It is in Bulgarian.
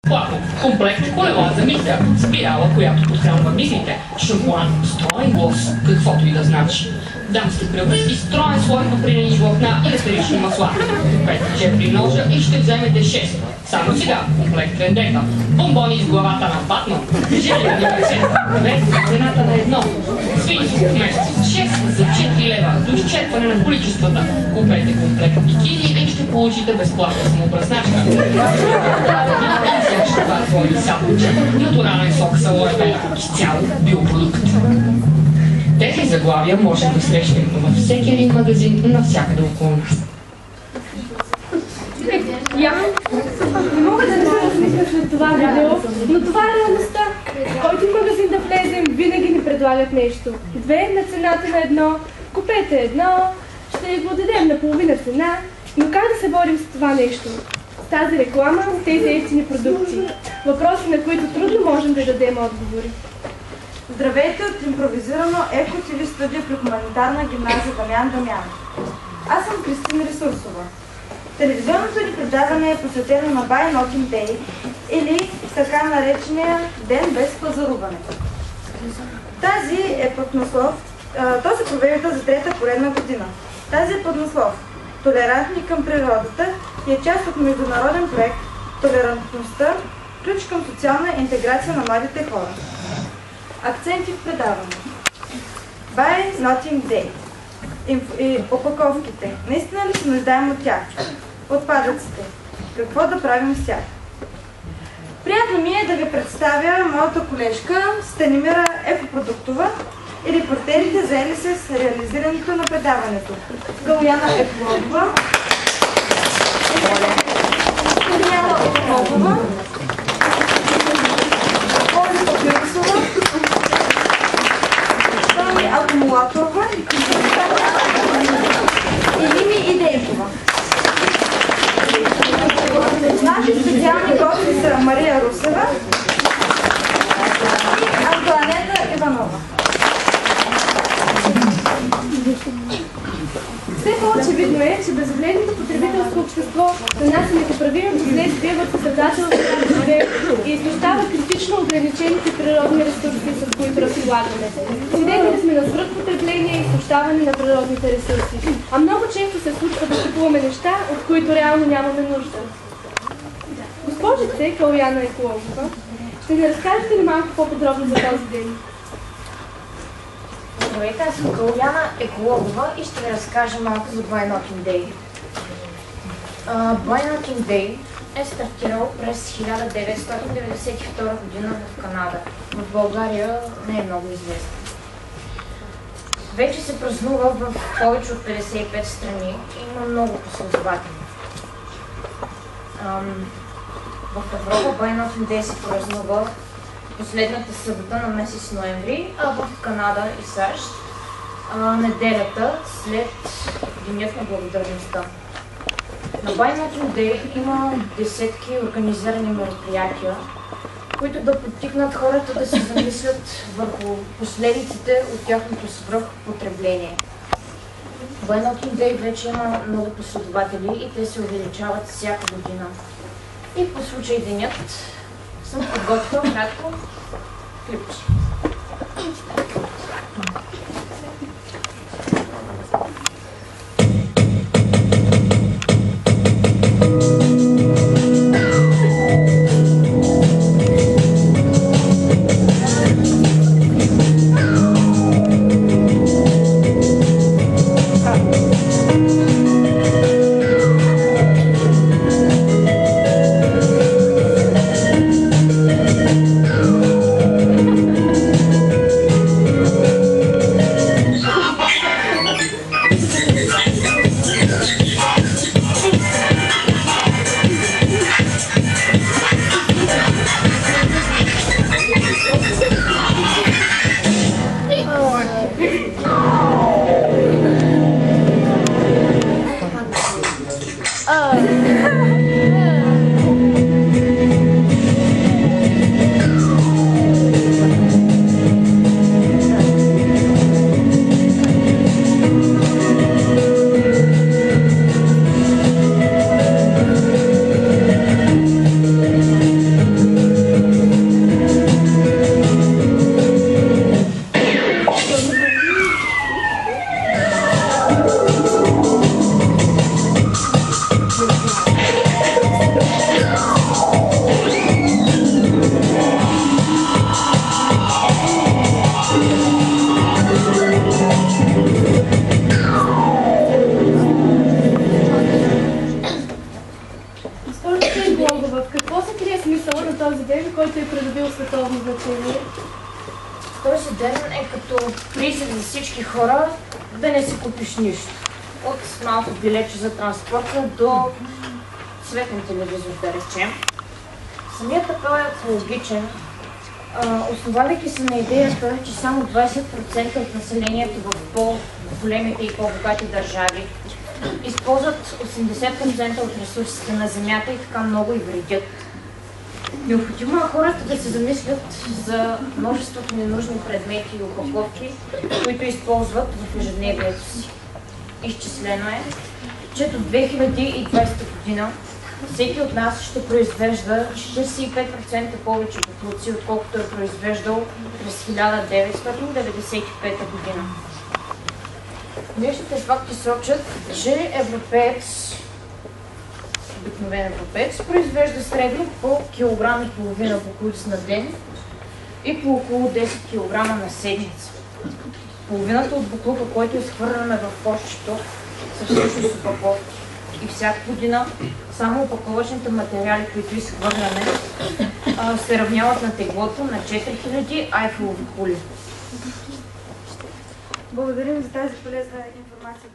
Платно, комплект колела за мисля, спирала, която подхранва мислите, шампуан, строен глас, каквото и да значи. Дамски превръзки, строен слой допринени влакна и етерични масла. Купете чепли ножа и ще вземете 6. Само сега, комплект трендета. Бомбони с главата на Батман. Железни ръце. Вместо цената на едно. Свинско месец. 6 за 4 лева. До изчерпване на количествата. Купете комплект бикини и ще получите безплатна самобръсначка. Твои сапочки. Натурален сок с алоe вера. Изцяло биопродукт. Тези заглавия може да срещнем във всеки един магазин навсякъде около нас. Не мога да не се размисля след това видео, но това е реалността. Който в магазин да влезем, винаги ни предлагат нещо. 2 на цената на едно, купете едно, ще го дадем на половина цена, но как да се борим с това нещо? С тази реклама, с тези евтини продукти. Въпроси, на които трудно можем да дадем отговори. Здравейте от импровизирано еко-ТВ студио при хуманитарна гимназия Дамян Дамян. Аз съм Кристина Ресурсова. Телевизионното ни предаване е посветено на Buy Nothing Day или така наречения Ден без пазаруване. Тази е под наслов, то се провежда за 3-та поредна година. Тази е под наслов Толерантни към природата и е част от международен проект Толерантността, ключ към социална интеграция на младите хора. Акценти в предаване. Buy Nothing Day. И опаковките. Наистина ли се нуждаем от тях? Отпадъците. Какво да правим с тях? Приятно ми е да ви представя моята колежка Станимира Екопродуктова и репортерите заели се с реализирането на предаването. Галояна Екологова, Станимира Екологова, Оли Папирусова, Тони Акумулаторова и Лими Идейкова. Наши специални гости са Мария Русева и Антоанета Иванова. Все по-очевидно е, че безогледното потребителско общество нанася непоправими последствия върху създателството на живее и изтощава критично ограничените природни ресурси, с които разполагаме. Свидетели сме на свръхпотребление и изтощаване на природните ресурси, а много често се случва да купуваме неща, от които реално нямаме нужда. Госпожице Галояна Екологова, ще ни разкажете ли малко по-подробно за този ден? Здравейте, аз съм Галояна Екологова и ще ви разкажа малко за Buy Nothing Day. Buy Nothing Day е стартирал през 1992 година в Канада. В България не е много известен. Вече се празнува в повече от 55 страни и има много последователи. В Европа Buy Nothing Day се празнува последната събота на месец ноември, а в Канада и САЩ неделята след Денят на благодарността. На Buy Nothing Day има десетки организирани мероприятия, които да подтикнат хората да се замислят върху последиците от тяхното свръхпотребление. Buy Nothing Day вече има много последователи и те се увеличават всяка година. И по случай денят съм подготвила кратко клипче. този ден, който е придобил световно значение? Този ден е като призив за всички хора да не си купиш нищо. От малко билече за транспорта до цветен телевизор, да речем. Самият апел е екологичен, основавайки се на идеята, че само 20% от населението в по-големите и по-богати държави използват 80% от ресурсите на Земята и така много и вредят. Необходимо е хората да се замислят за множеството ненужни предмети и упаковки, които използват в ежедневието си. Изчислено е, че до 2020 година всеки от нас ще произвежда 45% повече боклуци, отколкото е произвеждал през 1995 година. Днешните факти сочат, че европеец, обикновен европеец, произвежда средно по килограм и половина боклуци на ден и по около 10 кг на седмица. Половината от боклука, който изхвърляме в кошчето, са всъщност опаковки. И всяка година само опаковъчните материали, които изхвърляме, се равняват на теглото на 4000 айфелови кули. Благодарим за тази полезна информация.